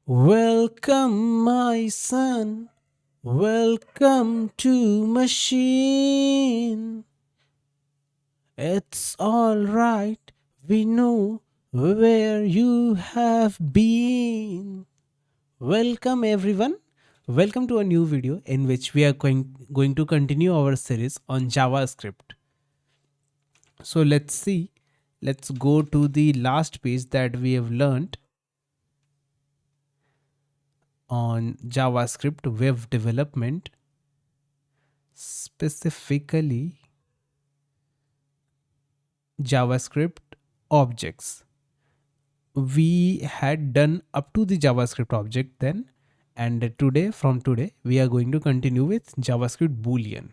Welcome, my son. Welcome to machine. It's all right. We know where you have been. Welcome, everyone. Welcome to a new video in which we are going to continue our series on JavaScript. So let's see. Let's go to the last page that we have learned on JavaScript web development, specifically JavaScript objects. We had done up to the JavaScript object then, and from today we are going to continue with JavaScript Boolean.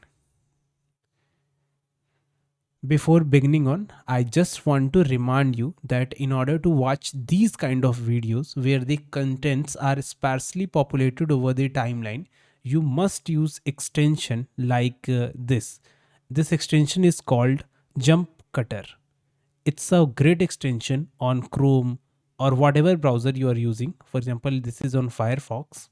Before beginning on, I just want to remind you that in order to watch these kind of videos where the contents are sparsely populated over the timeline, you must use extension like this. This extension is called Jump Cutter. It's a great extension on Chrome or whatever browser you are using. For example, this is on Firefox,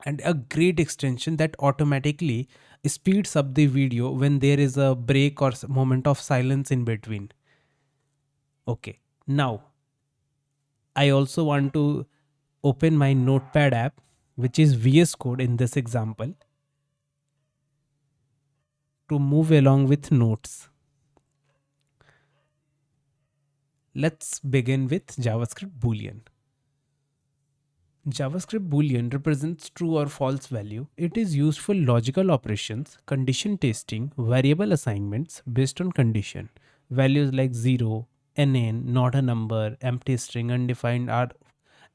and a great extension that automatically speeds up the video when there is a break or moment of silence in between. Okay, now I also want to open my Notepad app, which is VS Code in this example, to move along with notes. Let's begin with JavaScript Boolean. JavaScript Boolean represents true or false value. It is used for logical operations, condition testing, variable assignments based on condition. Values like 0, NN, not a number, empty string, undefined are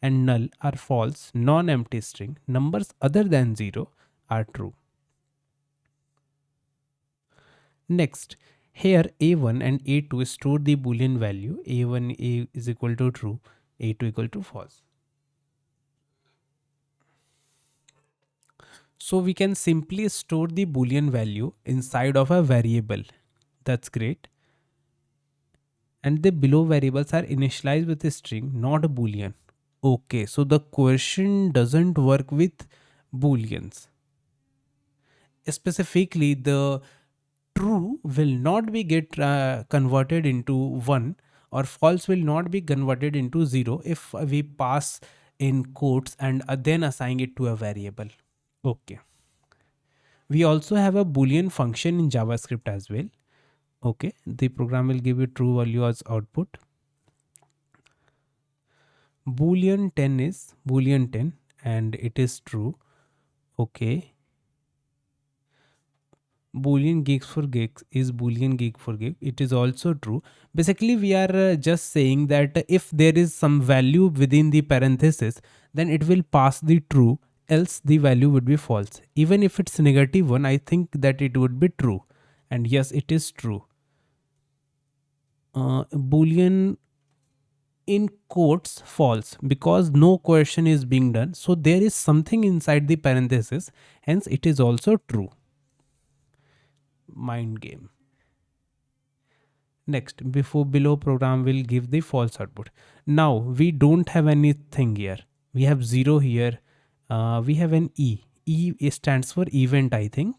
and null are false, non-empty string, numbers other than 0 are true. Next, here A1 and A2 store the Boolean value. A1 is equal to true, A2 equal to false. So we can simply store the Boolean value inside of a variable. That's great. And the below variables are initialized with a string, not a Boolean. Okay, so the question doesn't work with Booleans. Specifically, the true will not be get converted into 1, or false will not be converted into 0 if we pass in quotes and then assign it to a variable. Okay. We also have a Boolean function in JavaScript as well. Okay, the program will give you true value as output. Boolean 10 is Boolean 10 and it is true. Okay. Boolean gigs for gigs is Boolean gig for gig. It is also true. Basically, we are just saying that if there is some value within the parenthesis, then it will pass the true, else the value would be false. Even if it's negative one, I think that it would be true. And yes, it is true. Boolean in quotes false because no question is being done. So there is something inside the parenthesis, hence it is also true. Mind game. Next, below program will give the false output. Now we don't have anything here. We have 0 here. We have an E. E stands for event, I think.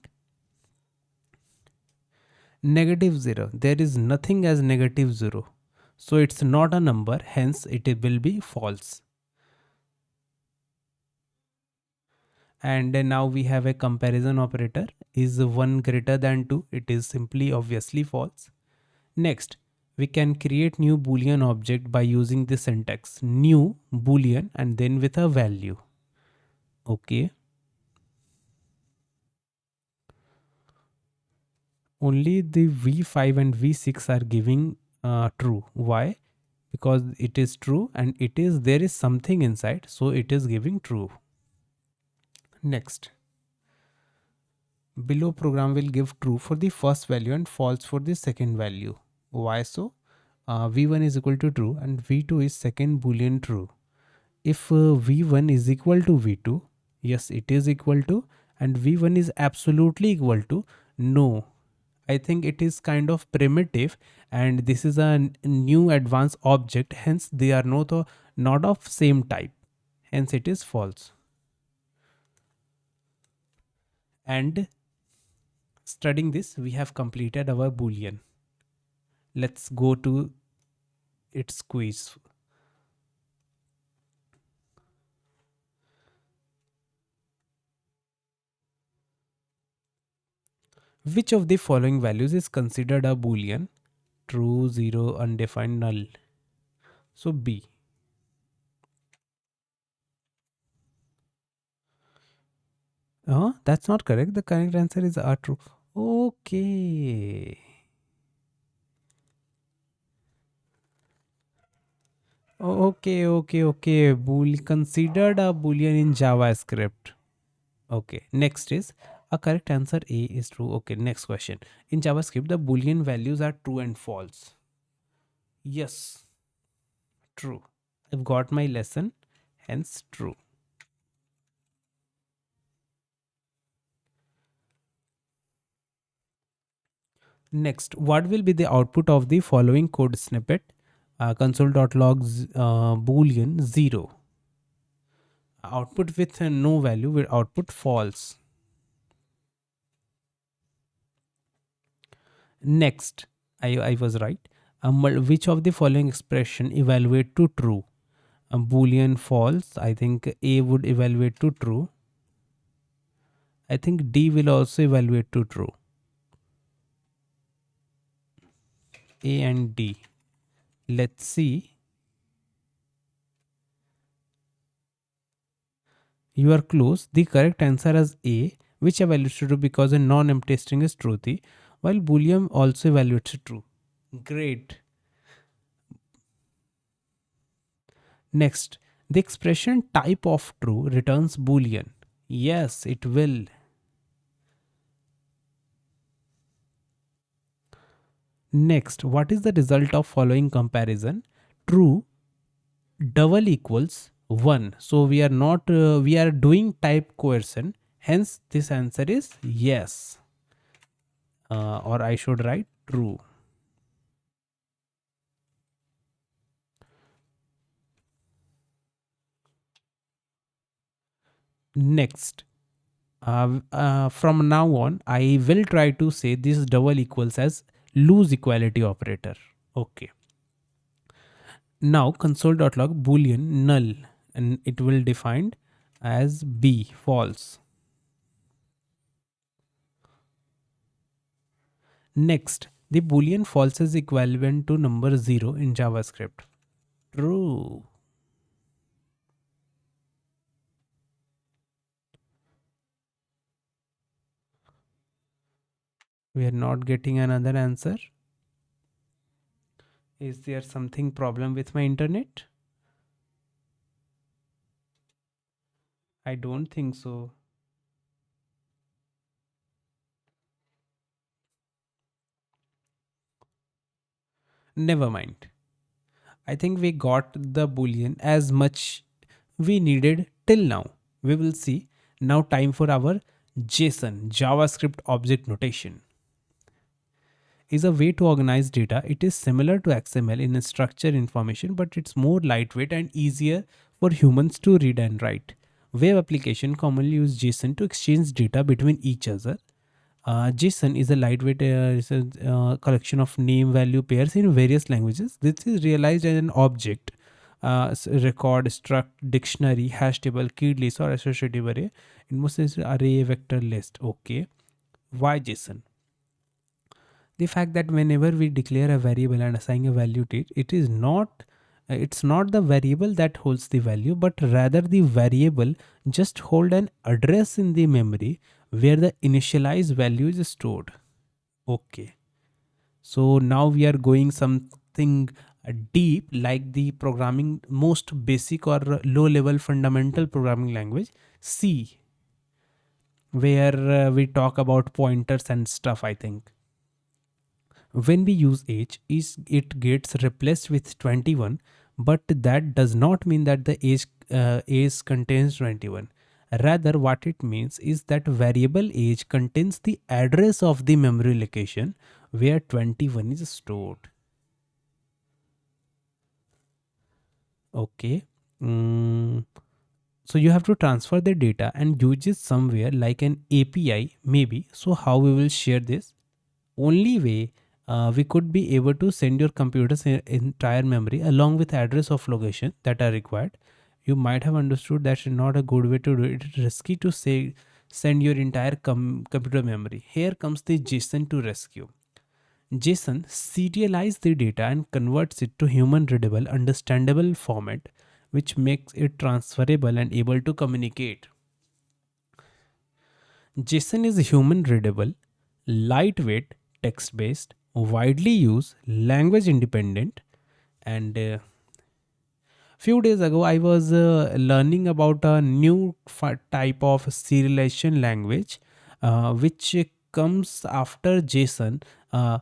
-0. There is nothing as -0. So it's not a number, hence it will be false. And now we have a comparison operator. Is 1 greater than 2? It is simply obviously false. Next, we can create new Boolean object by using the syntax new Boolean and then with a value. Okay. Only the V5 and V6 are giving true. Why? Because it is true and there is something inside, so it is giving true. Next, below program will give true for the first value and false for the second value. Why so? V1 is equal to true and V2 is second Boolean true. If V1 is equal to V2, yes, it is equal to, and V1 is absolutely equal to, no. I think it is kind of primitive and this is a new advanced object, hence they are not of same type. hence it is false. And studying this, we have completed our boolean. Let's go to its quiz. Which of the following values is considered a boolean? True, zero, undefined, null. So B. That's not correct. The correct answer is R, true. Okay. Okay. Considered a boolean in JavaScript. Okay. Next is a correct answer A is true. Okay. Next question. In JavaScript, the boolean values are true and false. Yes, true. I've got my lesson, hence true. Next, what will be the output of the following code snippet? Console.log boolean 0. Output with no value will output false. Next, I was right. Which of the following expression evaluate to true? Boolean false. I think A would evaluate to true. I think D will also evaluate to true. A and D. Let's see. You are close. The correct answer is A, which evaluates to true because a non-empty string is truthy, while Boolean also evaluates to true. Great. Next, the expression type of true returns Boolean. Yes, it will. Next, what is the result of following comparison? True double equals 1. So we are not, we are doing type coercion. Hence, this answer is yes. Or I should write true. Next, from now on, I will try to say this double equals as loose equality operator. Okay. Now console.log boolean null and it will defined as B false. Next, the boolean false is equivalent to number 0 in JavaScript. True. We are not getting another answer. Is there something problem with my internet? I don't think so. Never mind. I think we got the boolean as much we needed till now. We will see. Now time for our JSON, JavaScript object notation. Is a way to organize data. It is similar to XML in structure information, but it's more lightweight and easier for humans to read and write. Web application commonly use JSON to exchange data between each other. JSON is a lightweight collection of name value pairs in various languages. This is realized as an object, record, struct, dictionary, hash table, keyed list, or associative array. In most cases, array vector list. Okay. Why JSON? The fact that whenever we declare a variable and assign a value to it, it's not the variable that holds the value, but rather the variable just hold an address in the memory where the initialized value is stored. Okay. So now we are going something deep, like the programming most basic or low level fundamental programming language, C, where we talk about pointers and stuff, I think. When we use age, it gets replaced with 21, but that does not mean that the age contains 21. Rather, what it means is that variable age contains the address of the memory location where 21 is stored. Okay. Mm, So you have to transfer the data and use it somewhere like an API maybe. So how we will share this? Only way we could be able to send your computer's entire memory along with address of location that are required. You might have understood that's not a good way to do it. It's risky to say send your entire computer memory. Here comes the JSON to rescue. JSON serializes the data and converts it to human readable, understandable format, which makes it transferable and able to communicate. JSON is human readable, lightweight, text based, widely used, language independent, and few days ago I was learning about a new type of serialization language which comes after JSON, uh,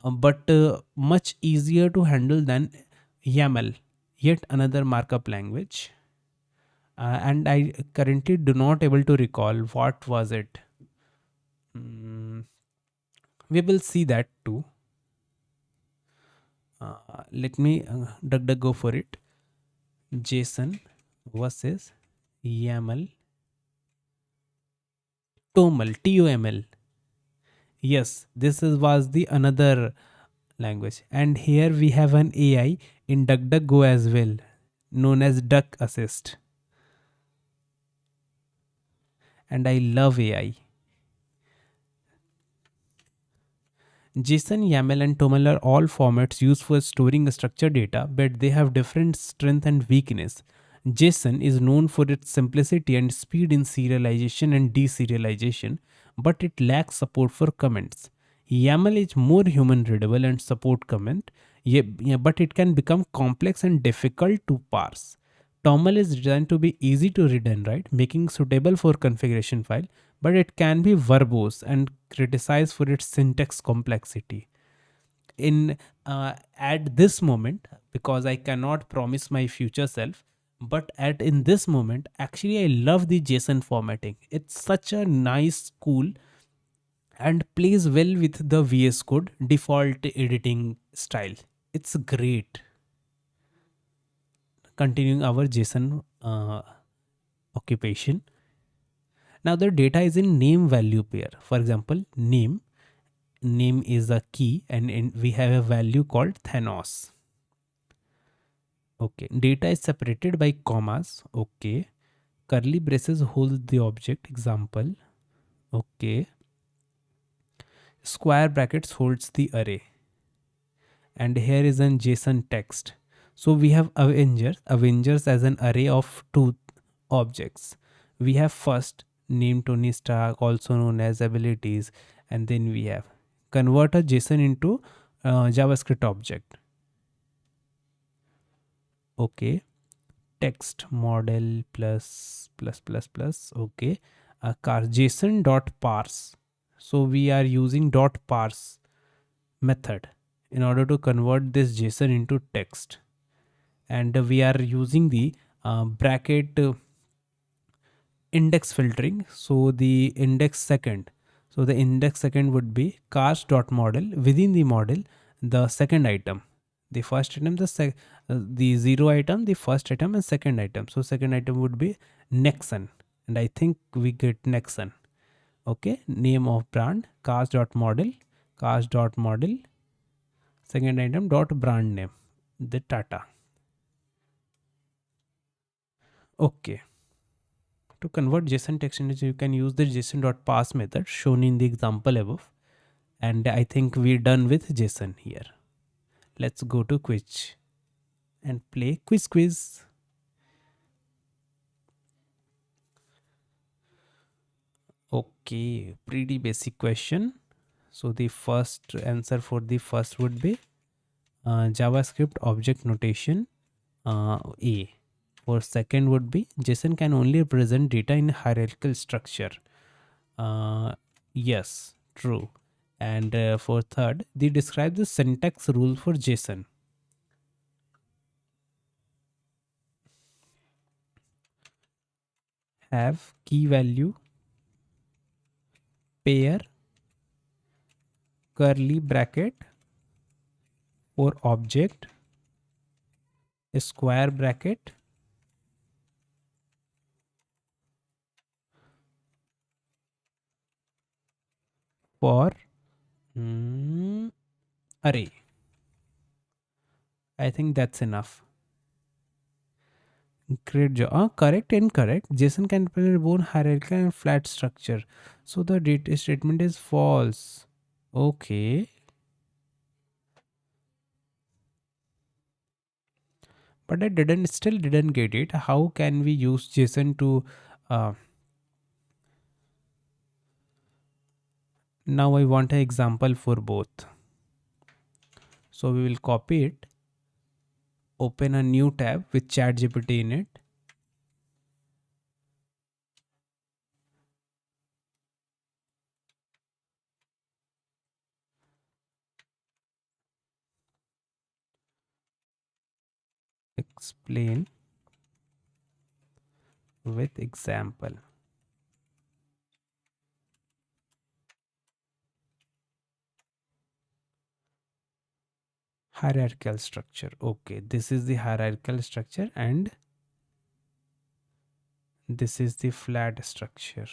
but much easier to handle than YAML, yet another markup language. And I currently do not able to recall what was it. Mm, we will see that too. Let me go for it. JSON versus YAML TOML TOML. Yes, this was the another language, and here we have an AI in DuckDuckGo as well, known as Duck Assist, and I love AI. JSON, YAML, and TOML are all formats used for storing structured data, but they have different strength and weakness. JSON is known for its simplicity and speed in serialization and deserialization, but it lacks support for comments. YAML is more human readable and support comment, but it can become complex and difficult to parse. TOML is designed to be easy to read and write, making suitable for configuration file, but it can be verbose and criticized for its syntax complexity. In at this moment, because I cannot promise my future self, but at in this moment, actually I love the JSON formatting. It's such a nice, cool, and plays well with the VS Code default editing style. It's great. Continuing our JSON occupation. Now the data is in name value pair. For example, name is a key, and we have a value called Thanos. Okay, data is separated by commas. Okay, curly braces hold the object. Example. Okay, square brackets holds the array, and here is an JSON text. So we have Avengers as an array of two objects. We have first name Tony Stark, also known as abilities, and then we have convert a JSON into JavaScript object. Okay, text model plus plus plus plus. Okay, car JSON dot parse. So we are using dot parse method in order to convert this JSON into text, and we are using the bracket index filtering. So the index second, so the index second would be cars dot model. Within the model, the second item, the first item, the zero item, the first item, and second item. So second item would be Nexon, and I think we get Nexon. Okay, name of brand, cars dot model, cars dot model, second item dot brand name, the Tata. Okay, to convert JSON text into, you can use the JSON.parse method shown in the example above. And I think we're done with JSON here. Let's go to quiz and play quiz. Okay, pretty basic question. So the first answer for the first would be JavaScript object notation A. For second would be JSON can only represent data in hierarchical structure. Yes, true. And for third, they describe the syntax rule for JSON. Have key value, pair, curly bracket for object, square bracket, for mm, array. I think that's enough. Great job. Correct, incorrect. JSON can represent both hierarchical and flat structure. So the data statement is false. Okay. But I still didn't get it. How can we use JSON to uh, now I want an example for both. So we will copy it, open a new tab with ChatGPT in it. Explain with example. Hierarchical structure. Okay, this is the hierarchical structure and this is the flat structure.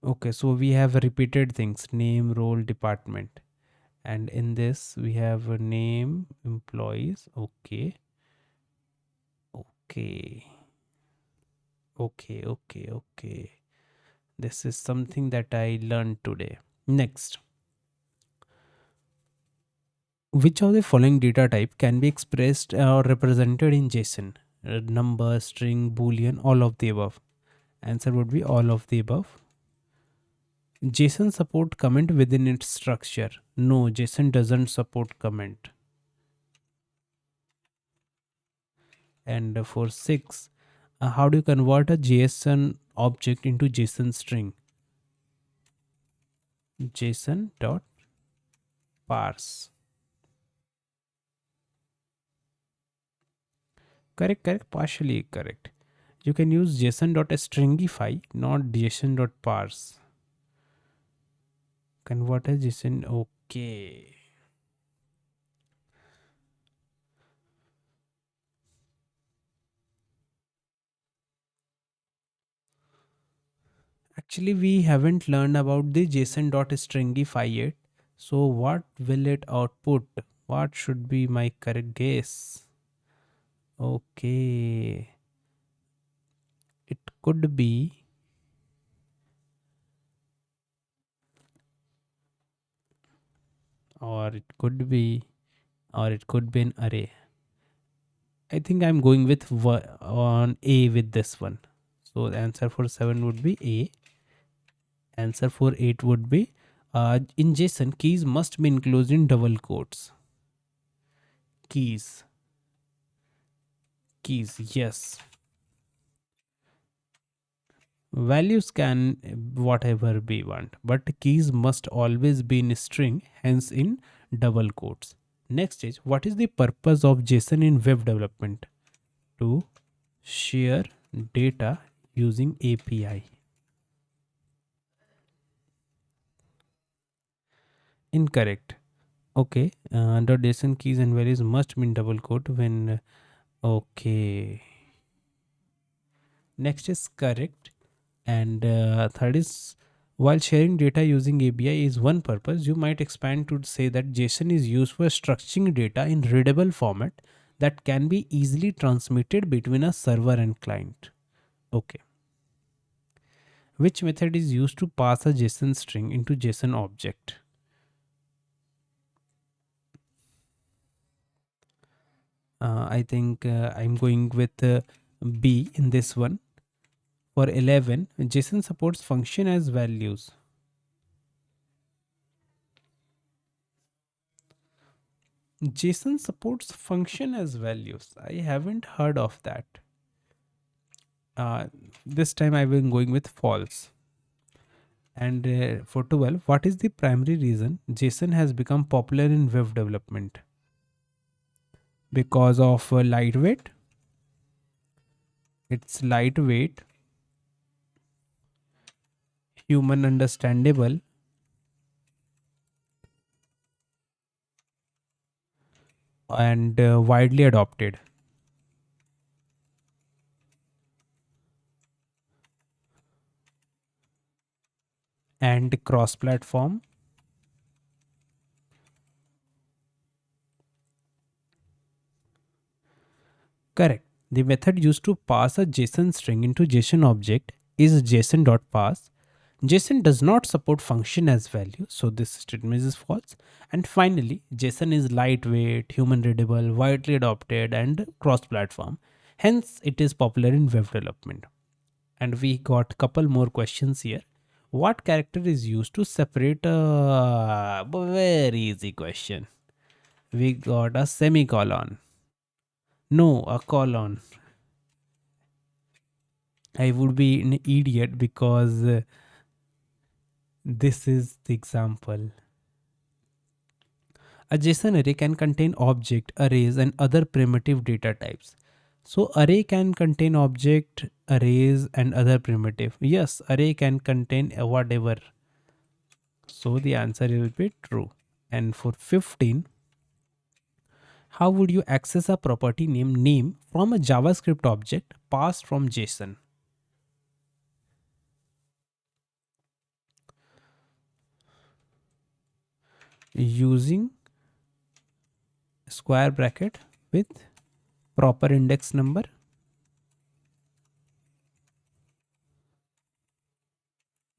Okay, so we have repeated things: name, role, department, and in this we have a name, employees. Okay, okay, okay. This is something that I learned today. Next, which of the following data type can be expressed or represented in JSON? Number, string, boolean, all of the above. Answer would be all of the above. JSON support comment within its structure. No, JSON doesn't support comment. And for 6, how do you convert a JSON object into JSON string? JSON dot parse. Correct, correct, partially correct. You can use JSON dot stringify, not JSON dot parse. Convert a JSON. Okay. Actually, we haven't learned about the JSON dot stringify yet. So what will it output? What should be my correct guess? Okay. It could be, or it could be, or it could be an array. I think I'm going with on A with this one. So the answer for 7 would be A. Answer for 8 would be in JSON, keys must be enclosed in double quotes. Keys. Keys, yes. Values can whatever we want, but keys must always be in string, hence in double quotes. Next is, what is the purpose of JSON in web development? To share data using API. Incorrect. Okay, the JSON keys and values must be in double quote when. Okay. Next is correct. And third is, while sharing data using API is one purpose, you might expand to say that JSON is used for structuring data in readable format that can be easily transmitted between a server and client. Okay. Which method is used to pass a JSON string into JSON object? I think I'm going with B in this one. For 11, JSON supports function as values. JSON supports function as values. I haven't heard of that. This time I've been going with false. And for 12, what is the primary reason JSON has become popular in web development? Because of lightweight. It's lightweight, human understandable, and widely adopted. and cross platform. Correct. The method used to pass a JSON string into JSON object is JSON.pass. JSON does not support function as value, so this statement is false. And finally, JSON is lightweight, human readable, widely adopted, and cross platform. Hence, it is popular in web development. And we got couple more questions here. What character is used to separate a very easy question? We got a semicolon. No, a colon. I would be an idiot because this is the example. A JSON array can contain object, arrays, and other primitive data types. So array can contain object, arrays, and other primitive. Yes, array can contain whatever. So the answer will be true. And for 15, how would you access a property name from a JavaScript object passed from JSON? Using square bracket with proper index number.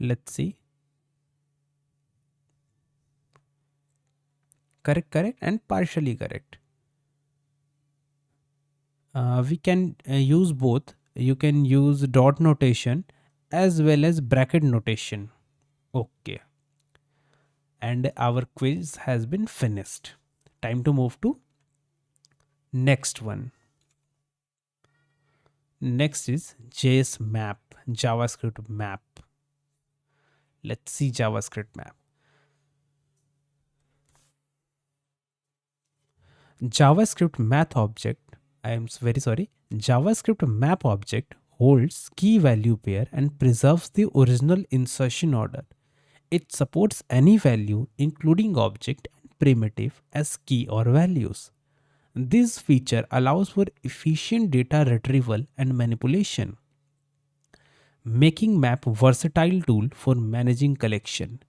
Let's see. Correct, and partially correct. We can use both. You can use dot notation as well as bracket notation. Okay. And our quiz has been finished. Time to move to next one. Next is JS map, JavaScript map. Let's see JavaScript map. JavaScript math object, I am very sorry, JavaScript map object holds key value pair and preserves the original insertion order. It supports any value, including object and primitive, as key or values. This feature allows for efficient data retrieval and manipulation, making map versatile tool for managing collection.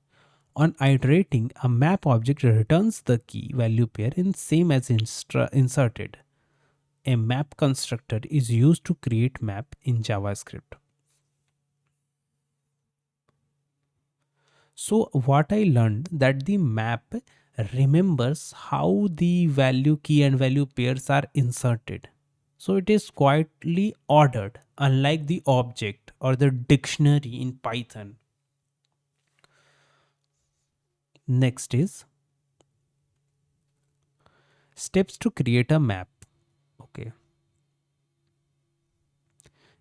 On iterating, a map object returns the key value pair in same as inserted. A map constructor is used to create map in JavaScript. So what I learned that the map remembers how the value key and value pairs are inserted. So it is quietly ordered, unlike the object or the dictionary in Python. Next is steps to create a map. Okay.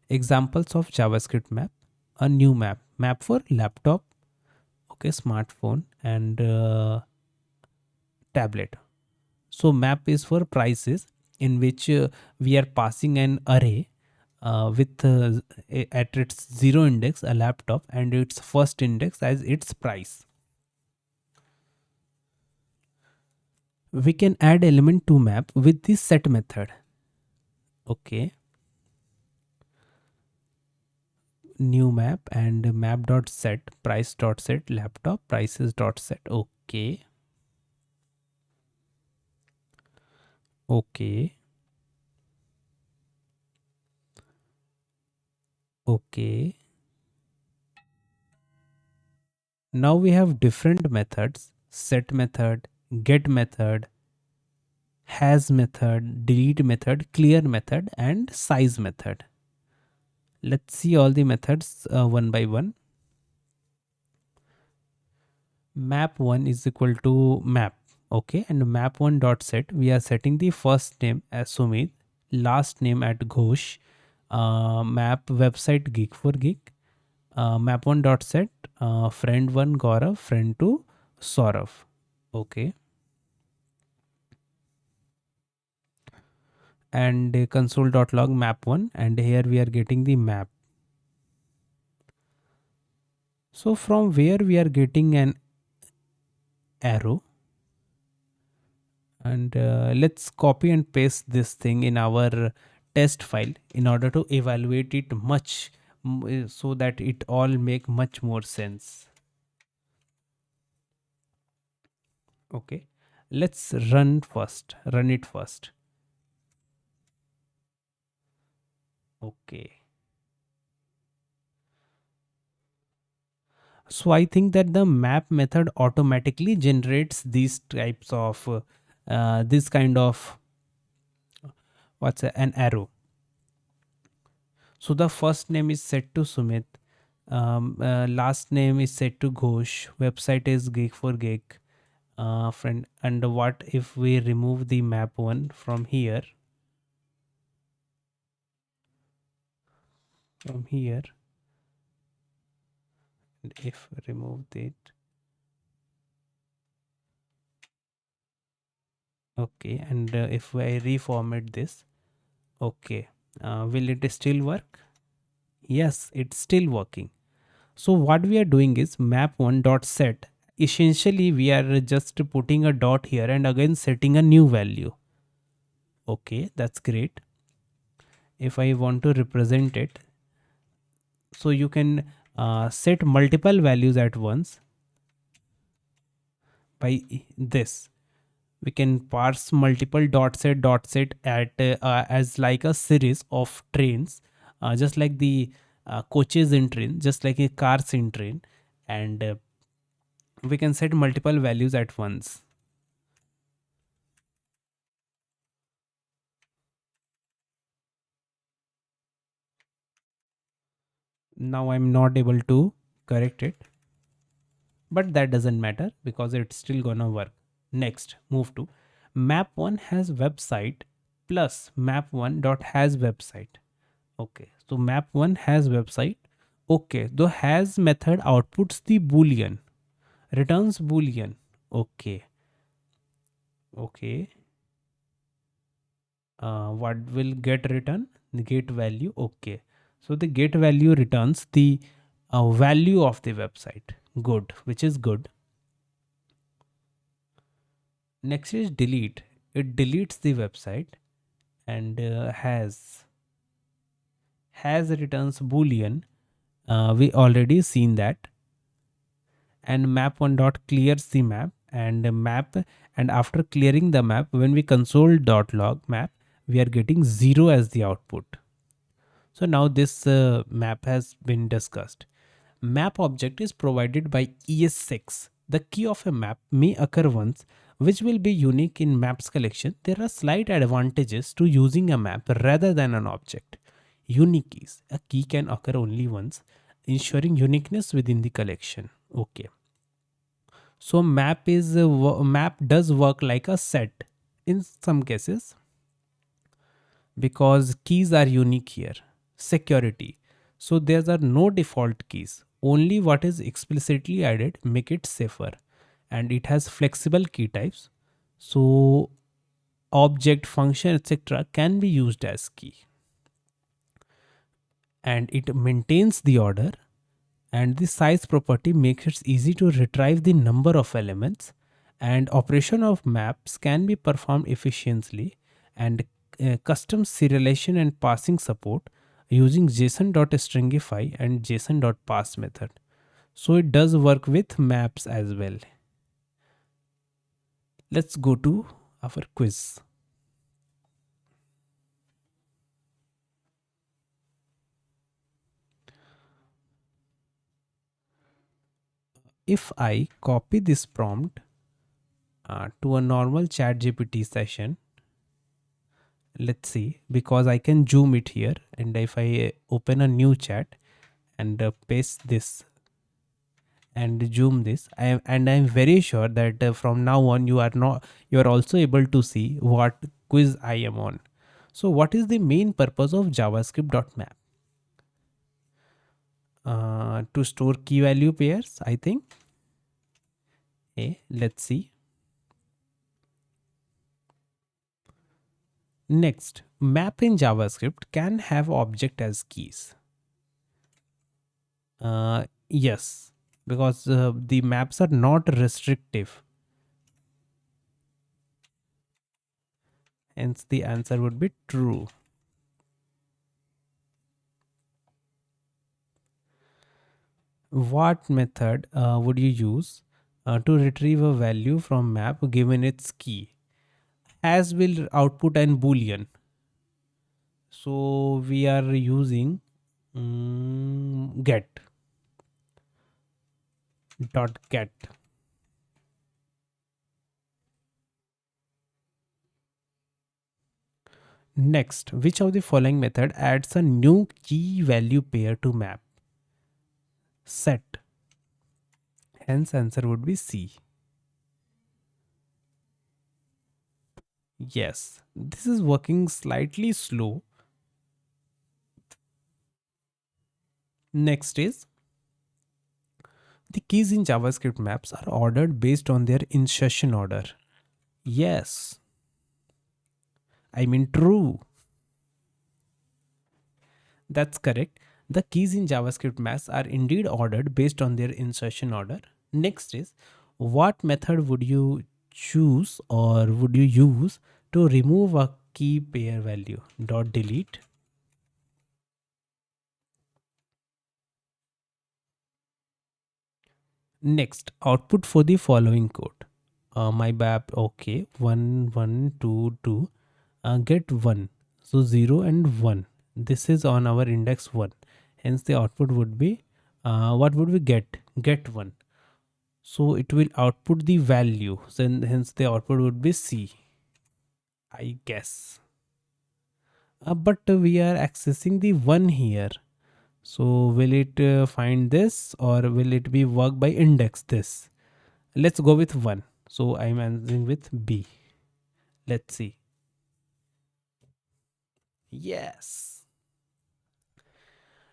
Examples of JavaScript map. A new map. Map for laptop, okay, smartphone, and tablet. So map is for prices, in which we are passing an array with at its zero index a laptop and its first index as its price. We can add element to map with the set method. Okay. New map and map dot set price dot set laptop prices dot set. Okay. Okay. Okay. Now we have different methods: set method, get method, has method, delete method, clear method, and size method. Let's see all the methods one by one. Map1 is equal to map. Okay, and map1 dot set, we are setting the first name as Sumit, last name at Ghosh, map website geek for geek, map1 dot set, friend 1 Gaurav, friend 2 Saurav. Okay. And console.log map1, and here we are getting the map. So from where we are getting an arrow, and let's copy and paste this thing in our test file in order to evaluate it so that it all make much more sense. Okay, let's run it first. Okay, so I think that the map method automatically generates these types of this kind of an arrow. So the first name is set to Sumit, last name is set to Ghosh, website is gig for gig, friend. And what if we remove the map one from here, from here, and if remove it, okay, and if I reformat this, okay, will it still work? Yes, it's still working. So what we are doing is map one dot set. Essentially, we are just putting a dot here and again setting a new value. Okay, that's great. If I want to represent it, so you can set multiple values at once by this. We can parse multiple dot set at as like a series of trains, just like the coaches in train, just like a cars in train, and we can set multiple values at once. Now I'm not able to correct it, but that doesn't matter because it's still gonna work. Next, move to map one has website plus map one dot has website. Okay, so map one has website. Okay, the has method outputs the boolean, returns boolean. Okay, okay. What will get return? The get value. Okay, so the get value returns the value of the website. Good, which is good. Next is delete. It deletes the website, and has returns boolean. We already seen that. And map one dot clears the map, and map, and after clearing the map, when we console dot log map, we are getting 0 as the output. So now this map has been discussed. Map object is provided by ES6. The key of a map may occur once, which will be unique in maps collection. There are slight advantages to using a map rather than an object. Unique keys. A key can occur only once, ensuring uniqueness within the collection. Okay. So map does work like a set in some cases because keys are unique here. Security. So there are no default keys. Only what is explicitly added make it safer, and it has flexible key types. So object, function, etc. can be used as key, and it maintains the order, and the size property makes it easy to retrieve the number of elements, and operation of maps can be performed efficiently, and custom serialization and passing support using json.stringify and json.pass method. So it does work with maps as well. Let's go to our quiz. If I copy this prompt to a normal chat GPT session, let's see, because I can zoom it here, and if I open a new chat and paste this and zoom this, I'm very sure that from now on you are also able to see what quiz I am on. So what is the main purpose of javascript.map? To store key value pairs, I think. Let's see. Next, map in JavaScript can have object as keys. Yes, because the maps are not restrictive. Hence, the answer would be true. What method would you use to retrieve a value from map given its key. As will output an boolean. So we are using get dot get. Next, which of the following method adds a new key value pair to map? Set. Hence answer would be C. Yes, this is working slightly slow. Next is the keys in JavaScript maps are ordered based on their insertion order. Yes, I mean true. That's correct. The keys in JavaScript maps are indeed ordered based on their insertion order. Next is, what method would you choose or would you use to remove a key pair value? Dot delete. Next, output for the following code. My bap, okay, 1 1 2 2, get 1. So 0 and 1. This is on our index 1. Hence the output would be, what would we get? Get 1. So it will output the value. So hence the output would be C, I guess. But we are accessing the 1 here. So will it find this or will it be work by index this? Let's go with 1. So I'm answering with B. Let's see. Yes.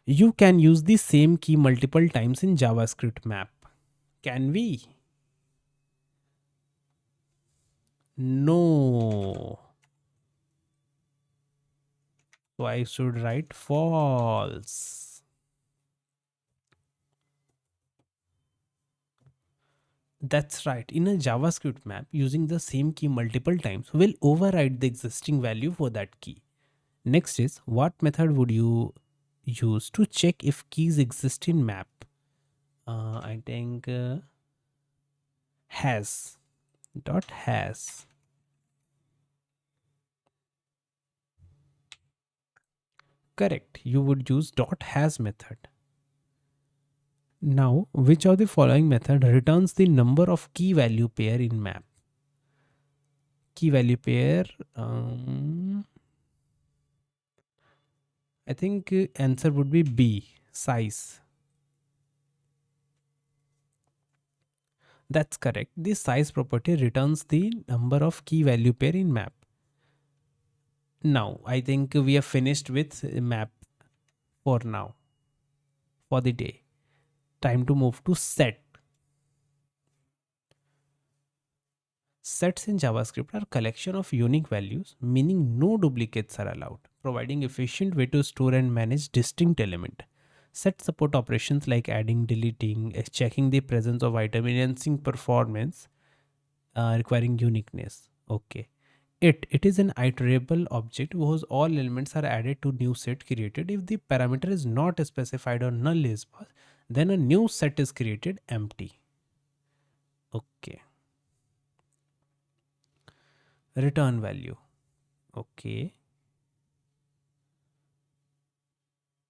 You can use the same key multiple times in JavaScript map. Can we? No. So I should write false. That's right. In a JavaScript map, using the same key multiple times will override the existing value for that key. Next is, what method would you use to check if keys exist in map? I think has dot has. Correct. You would use dot has method. Now, which of the following method returns the number of key value pair in map? Key value pair. I think answer would be B, size. That's correct. The size property returns the number of key value pair in map. Now, I think we have finished with map for now, for the day. Time to move to set. Sets in JavaScript are collection of unique values, meaning no duplicates are allowed, providing efficient way to store and manage distinct element. Sets support operations like adding, deleting, checking the presence of item, enhancing performance, requiring uniqueness. Okay. It is an iterable object whose all elements are added to new set created. If the parameter is not specified or null is passed, then a new set is created empty. Okay. Return value. Okay.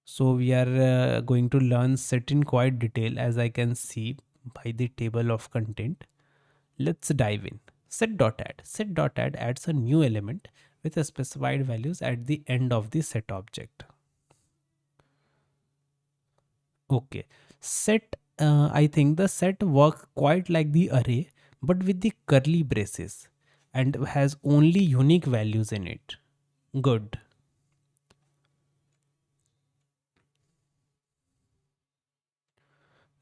So we are going to learn set in quite detail, as I can see by the table of content. Let's dive in. Set.add. Set.add adds a new element with a specified values at the end of the set object. Okay. Set, I think the set work quite like the array, but with the curly braces and has only unique values in it. Good.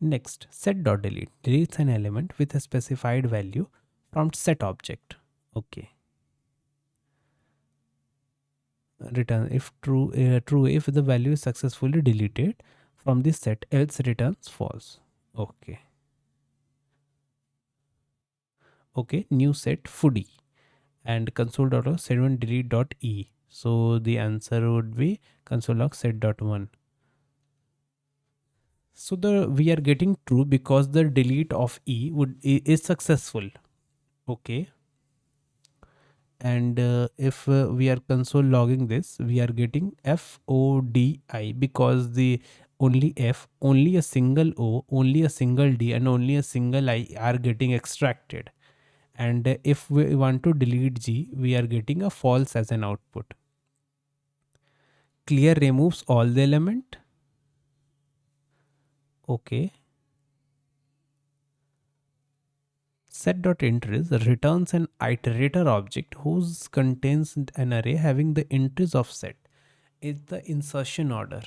Next, set.delete deletes an element with a specified value from set object. Okay. Return if true, true if the value is successfully deleted from the set, else returns false. Okay. Okay, new set foodie and console.log set1 delete.e. So the answer would be console.log set.1. So the we are getting true because the delete of is successful. Okay. And if we are console logging this, we are getting FODI because the only F, only a single O, only a single D, and only a single I are getting extracted. And if we want to delete G, we are getting a false as an output. Clear removes all the element. Okay. Set.entries returns an iterator object whose contains an array having the entries of set. Is the insertion order.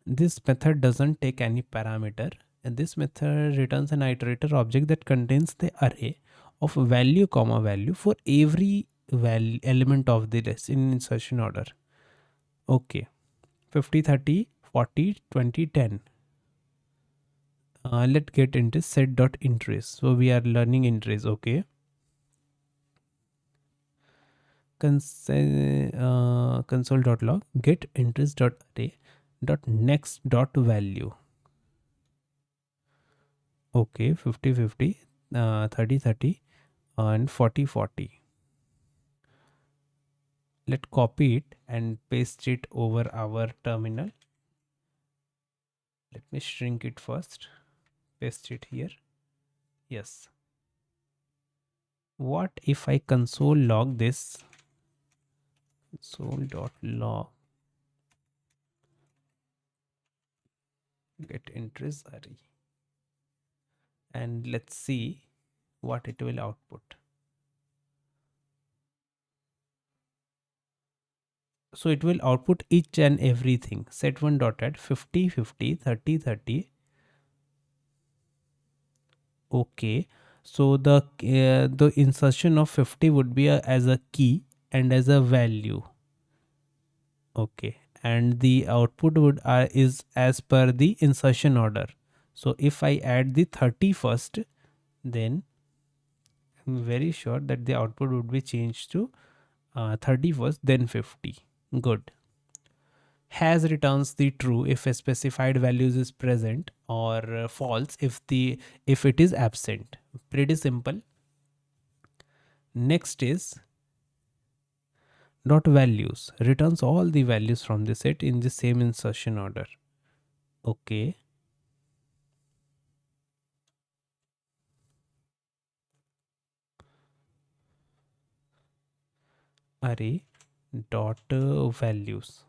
This method doesn't take any parameter, and this method returns an iterator object that contains the array of value comma value for every value element of the list in insertion order. Okay. 50, 30, 40, 20, 10. Let's get into set.entries. So we are learning entries. Okay. Console.log get entries.array dot next dot value. Okay. 50, 50, 30, 30, and 40, 40. Let's copy it and paste it over our terminal. Let me shrink it first. Paste it here. Yes. What if I console log this? Console.log get entries array, and let's see what it will output. So it will output each and everything. Set one dot add 50, 50, 30, 30. Okay. So the insertion of 50 would be as a key and as a value. Okay. And the output would is as per the insertion order. So if I add the 30 first, then I'm very sure that the output would be changed to 30 first, then 50. Good. Has returns the true if a specified values is present, or false if it is absent. Pretty simple. Next is dot values returns all the values from the set in the same insertion order. Okay. Array dot values,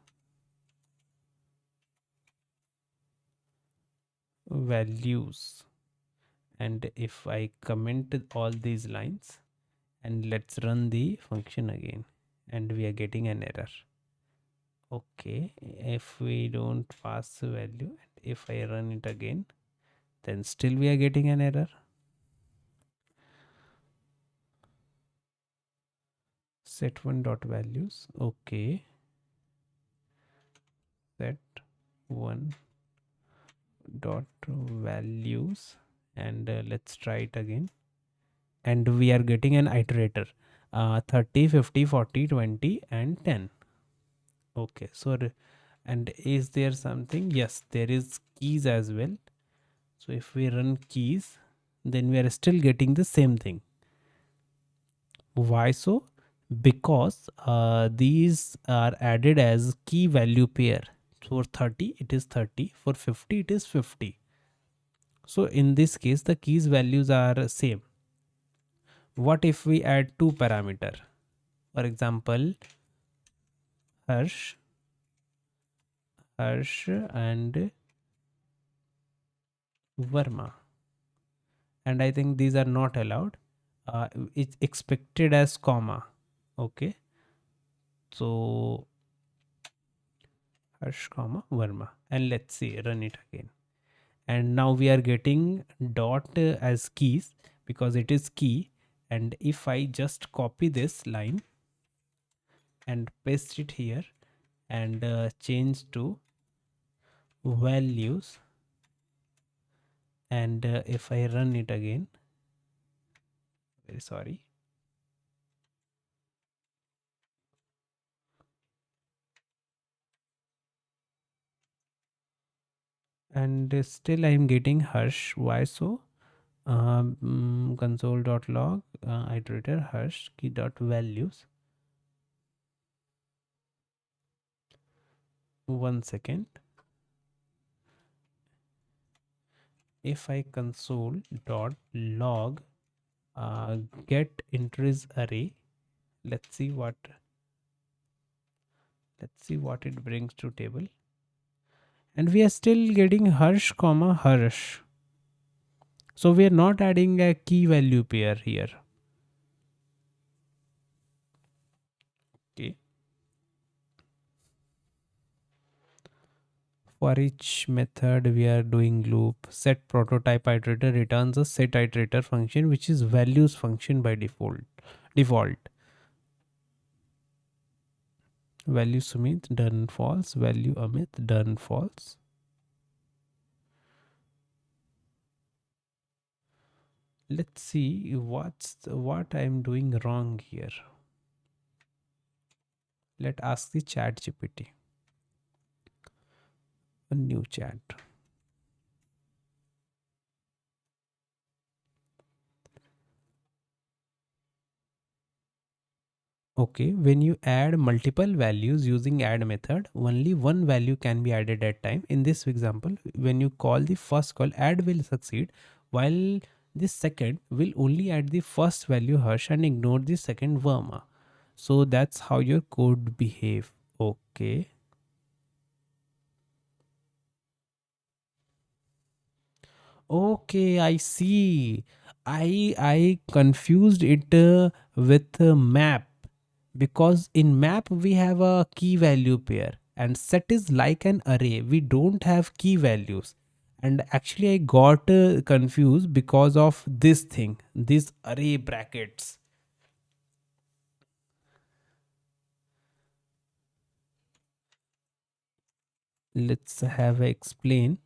and if I comment all these lines and let's run the function again, and we are getting an error. Okay, if we don't pass the value, and if I run it again, then still we are getting an error. Set one dot values. Okay, set one dot values, and let's try it again, and we are getting an iterator 30, 50, 40, 20, and 10. Okay, so and is there something? Yes, there is keys as well. So if we run keys, then we are still getting the same thing. Why so? Because these are added as key value pair. For 30 it is 30, for 50 it is 50. So in this case the keys values are same. What if we add two parameter? For example, harsh and Verma, and I think these are not allowed. It's expected as comma. Okay, so harsh comma Verma, and let's see, run it again, and now we are getting dot as keys because it is key. And if I just copy this line and paste it here and change to values, and if I run it again, very sorry, and still I'm getting harsh. Why so? Console.log iterator hash key dot values. 1 second. If I console dot log get entries array, let's see what it brings to table, and we are still getting harsh comma harsh. So we are not adding a key value pair here. Okay. For each method we are doing loop. Set prototype iterator returns a set iterator function which is values function by default. Value Sumit done false, value Amit done false. Let's see what I'm doing wrong here. Let ask the chat GPT. A new chat. Okay, when you add multiple values using add method, only one value can be added at time. In this example, when you call the first call, add will succeed, while the second will only add the first value hash and ignore the second verma. So that's how your code behave. Okay. Okay, I see. I confused it with map, because in map we have a key value pair and set is like an array. We don't have key values. And actually I got confused because of this thing, these array brackets. Let's have a explain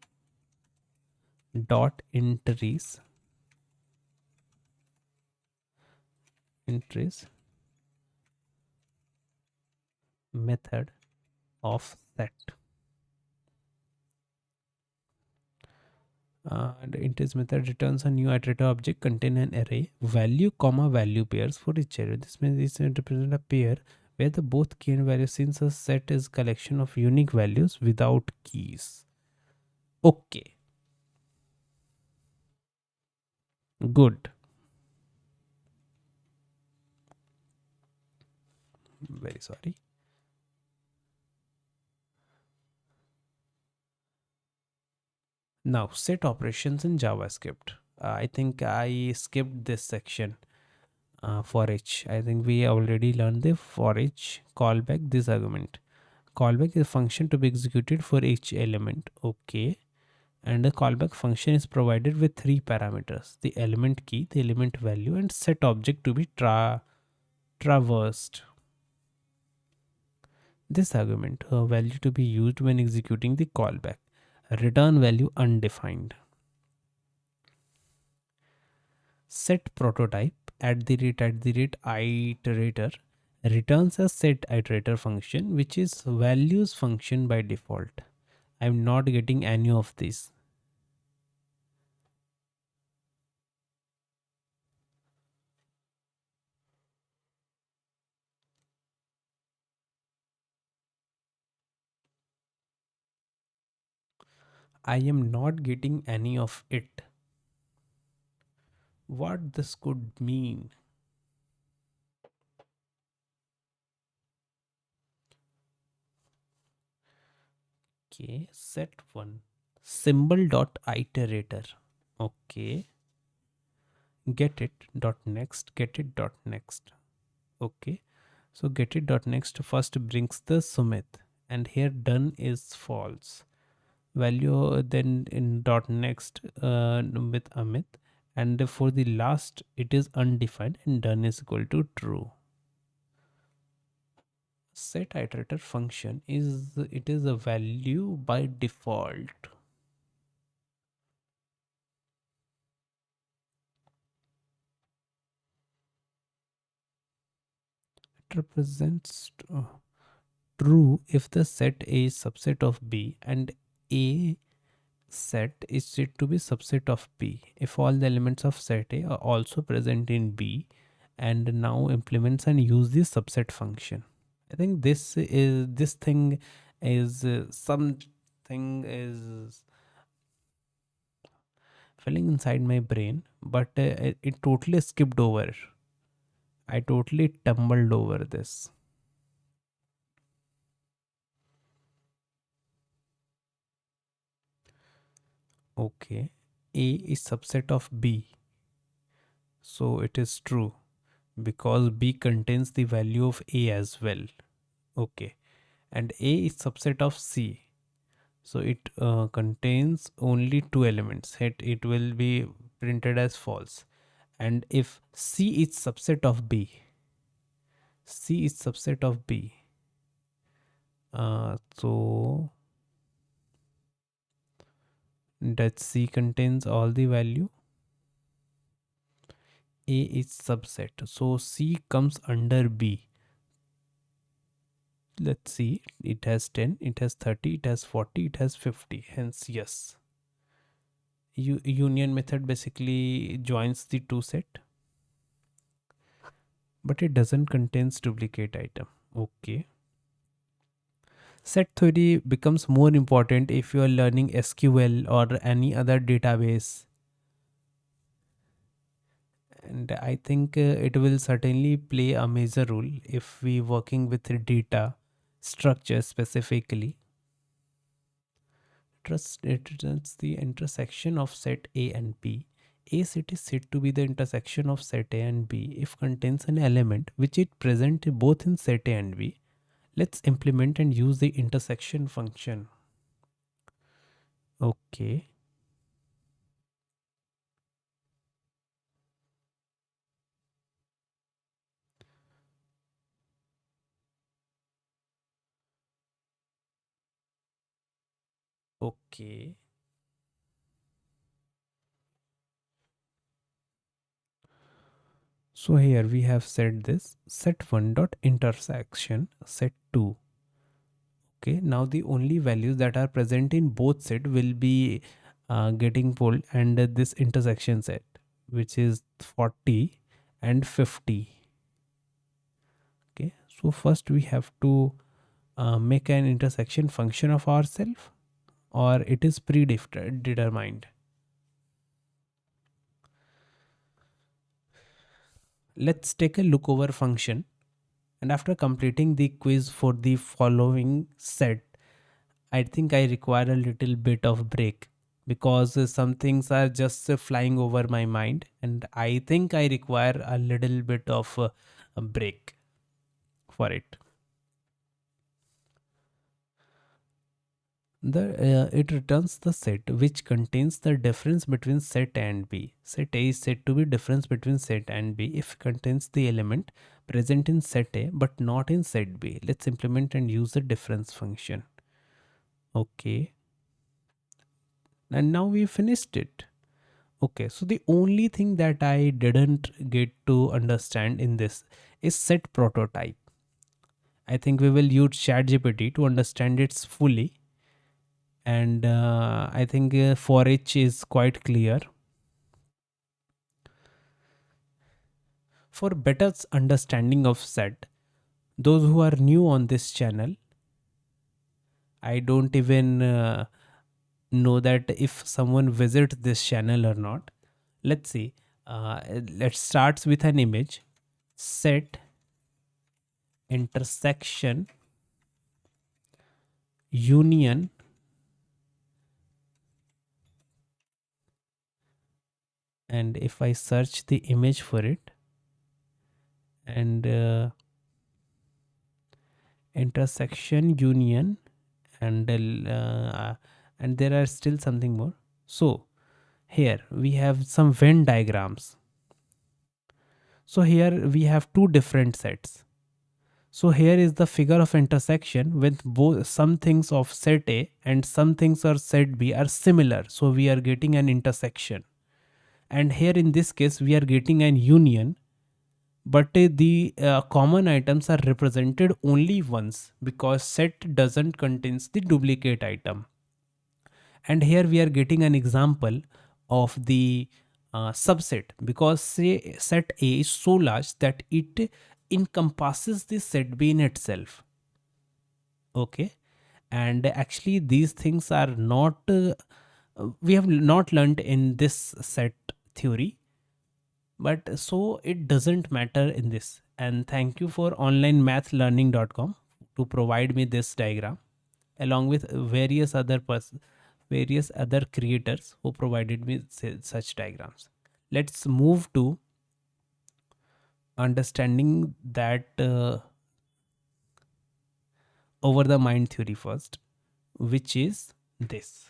dot entries method of set. The ints method returns a new iterator object contain an array value comma value pairs for each array. This means it's represent a pair where the both key and value, since a set is collection of unique values without keys. Okay, good. Very sorry. Now set operations in JavaScript. I think I skipped this section. For each, I think we already learned the for each callback this argument. Callback is a function to be executed for each element. Okay. And the callback function is provided with three parameters: the element key, the element value, and set object to be traversed. This argument, a value to be used when executing the callback. Return value undefined. Set prototype at the rate iterator returns a set iterator function which is values function by default. I'm not getting any of this. I am not getting any of it. What this could mean? Okay, set one symbol dot iterator. Okay, get it dot next, get it dot next. Okay, so get it dot next first brings the Sumit, and here done is false. Value then in dot next with Amit, and for the last it is undefined and done is equal to true. Set iterator function is a value by default. It represents true if the set A is subset of B and A Set is said to be subset of B if all the elements of set A are also present in B, and now implements and use the subset function. I think this thing is something is filling inside my brain, but it totally skipped over. I totally tumbled over this. Okay, A is subset of B, so it is true because B contains the value of A as well. Okay, and A is subset of C, so it contains only two elements. It will be printed as false. And if C is subset of B, C is subset of B, so that C contains all the value. A is subset, so C comes under B. Let's see, it has 10, it has 30, it has 40, it has 50, hence yes. Union method basically joins the two set, but it doesn't contains duplicate item. Okay. Set theory becomes more important if you are learning SQL or any other database, and I think it will certainly play a major role if we working with data structure specifically. Trust it represents the intersection of set A and B. A set is said to be the intersection of set A and B if contains an element which is present both in set A and B. Let's implement and use the intersection function. Okay. Okay. So here we have set this set1 dot intersection set2. Okay, now the only values that are present in both set will be getting pulled and this intersection set, which is 40 and 50. Okay, so first we have to make an intersection function of ourselves, or it is predetermined. Let's take a look over function, and after completing the quiz for the following set, I think I require a little bit of break because some things are just flying over my mind, and I think I require a little bit of a break for it. It returns the set which contains the difference between set and B. Set A is said to be difference between set and B if it contains the element present in set A but not in set B. Let's implement and use the difference function. Okay. And now we finished it. Okay, so the only thing that I didn't get to understand in this is set prototype. I think we will use ChatGPT to understand it fully, and I think for each is quite clear. For better understanding of set, those who are new on this channel, I don't even know that if someone visits this channel or not. Let's see. Let's start with an image. Set intersection union, and if I search the image for it, and intersection union, and there are still something more. So here we have some Venn diagrams. So here we have two different sets. So here is the figure of intersection with both some things of set A and some things of set B are similar. So we are getting an intersection. And here in this case we are getting an union, but the common items are represented only once because set doesn't contains the duplicate item. And here we are getting an example of the subset, because say set A is so large that it encompasses the set B in itself. Okay, and actually these things are not we have not learned in this set theory, but so it doesn't matter in this. And thank you for onlinemathlearning.com to provide me this diagram, along with various other creators who provided me such diagrams. Let's move to understanding that over the mind theory first, which is this.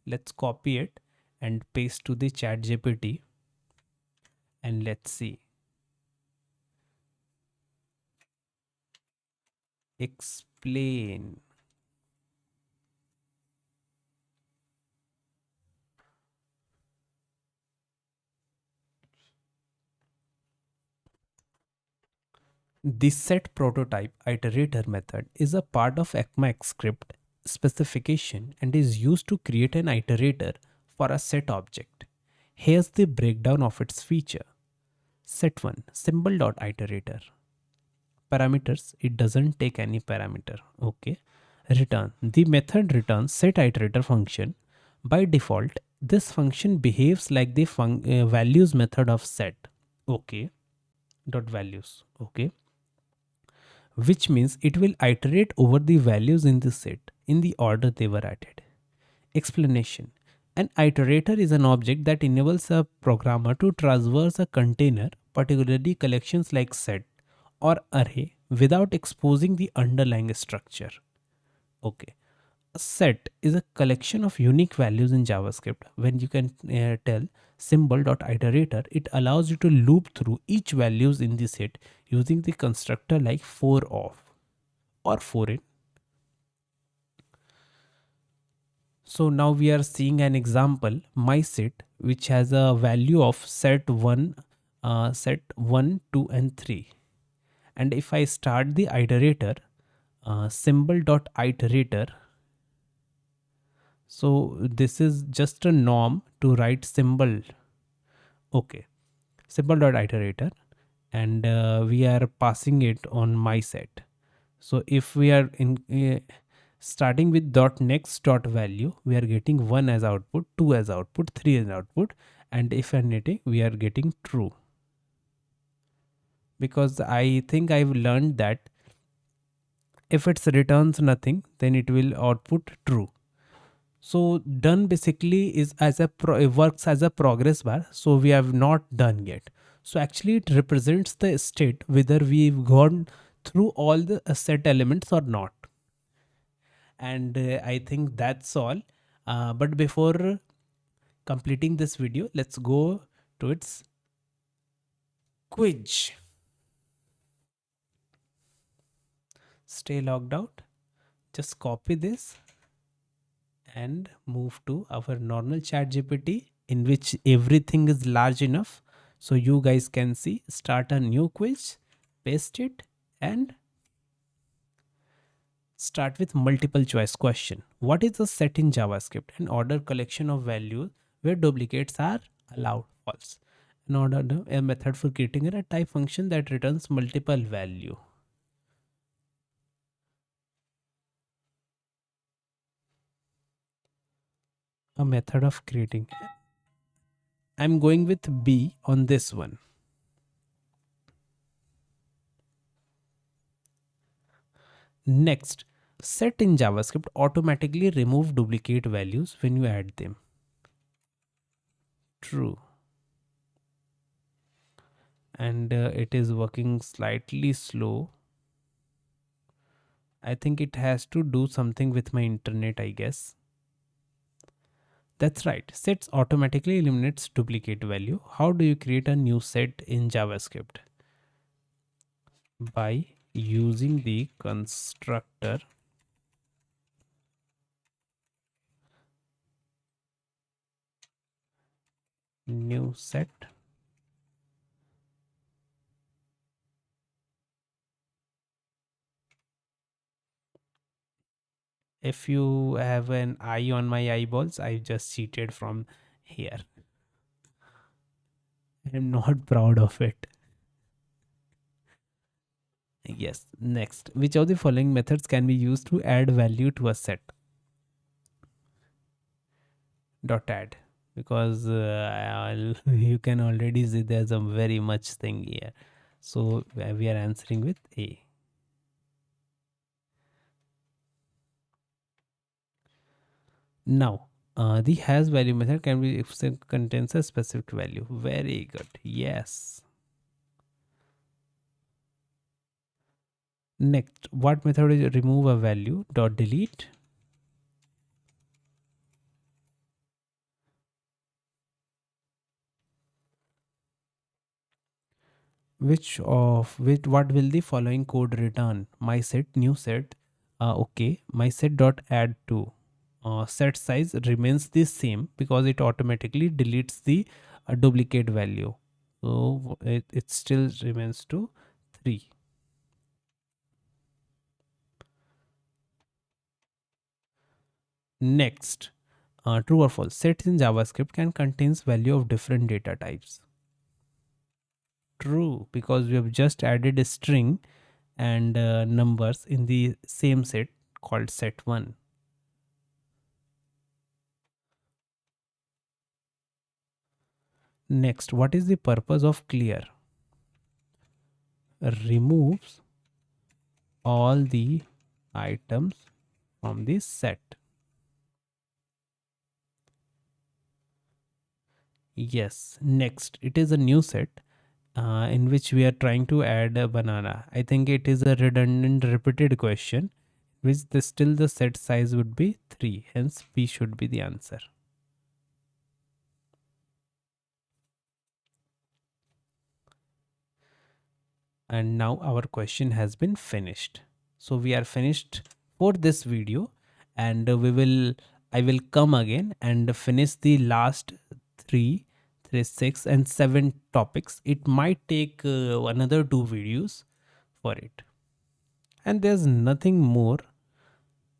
Let's copy it and paste to the chat GPT, and let's see. Explain. The set prototype iterator method is a part of ECMAScript specification and is used to create an iterator for a set object. Here's the breakdown of its feature. Set 1 symbol.iterator. Parameters, it doesn't take any parameter. Okay. Return, the method returns set iterator function. By default, this function behaves like the values method of set. Okay. Dot values. Okay, which means it will iterate over the values in the set in the order they were added. Explanation. An iterator is an object that enables a programmer to traverse a container, particularly collections like set or array, without exposing the underlying structure. Okay. A set is a collection of unique values in JavaScript. When you can tell symbol.iterator, it allows you to loop through each values in the set using the constructor like for of or for in. So now we are seeing an example, my set, which has a value of set 1, 2 and 3. And if I start the iterator, symbol.iterator, so this is just a norm to write symbol. Okay, symbol.iterator, and we are passing it on my set. So if we are in starting with dot next dot value, we are getting 1 as output, 2 as output, 3 as output, and if anything we are getting true, because I think I've learned that if it returns nothing, then it will output true. So done basically is as a it works as a progress bar, so we have not done yet. So actually it represents the state whether we've gone through all the set elements or not. And I think that's all. But before completing this video, let's go to its quiz. Stay logged out. Just copy this and move to our normal chat GPT, in which everything is large enough so you guys can see. Start a new quiz, paste it, and start with multiple choice question. What is a set in JavaScript? An order collection of values where duplicates are allowed. False. An order, a method for creating a type function that returns multiple value. A method of creating. I'm going with B on this one. Next, set in JavaScript automatically remove duplicate values when you add them. True. And it is working slightly slow. I think it has to do something with my internet, I guess. That's right. Sets automatically eliminates duplicate value. How do you create a new set in JavaScript? By using the constructor new set If you have an eye on my eyeballs, I just cheated from here. I'm not proud of it. Yes. Next, which of the following methods can be used to add value to a set? Dot add, because you can already see there's a very much thing here. So we are answering with A. Now, the has value method can be if it contains a specific value. Very good. Yes. Next, what method is remove a value? Dot delete. Which what will the following code return? My set, new set. Okay. My set dot add to. Set size remains the same because it automatically deletes the duplicate value. So it still remains to 3. Next, true or false? Sets in JavaScript can contains value of different data types. True, because we have just added a string and numbers in the same set called set1. Next, what is the purpose of clear? Removes all the items from the set. Yes. Next, it is a new set in which we are trying to add a banana. I think it is a redundant repeated question, which still the set size would be 3. Hence, B should be the answer. And now our question has been finished. So we are finished for this video, and I will come again and finish the last 3, 3, 6 and 7 topics. It might take another 2 videos for it, and there's nothing more.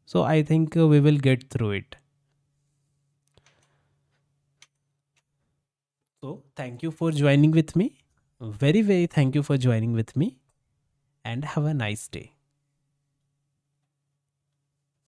So I think we will get through it. So thank you for joining with me. Very, very thank you for joining with me, and have a nice day.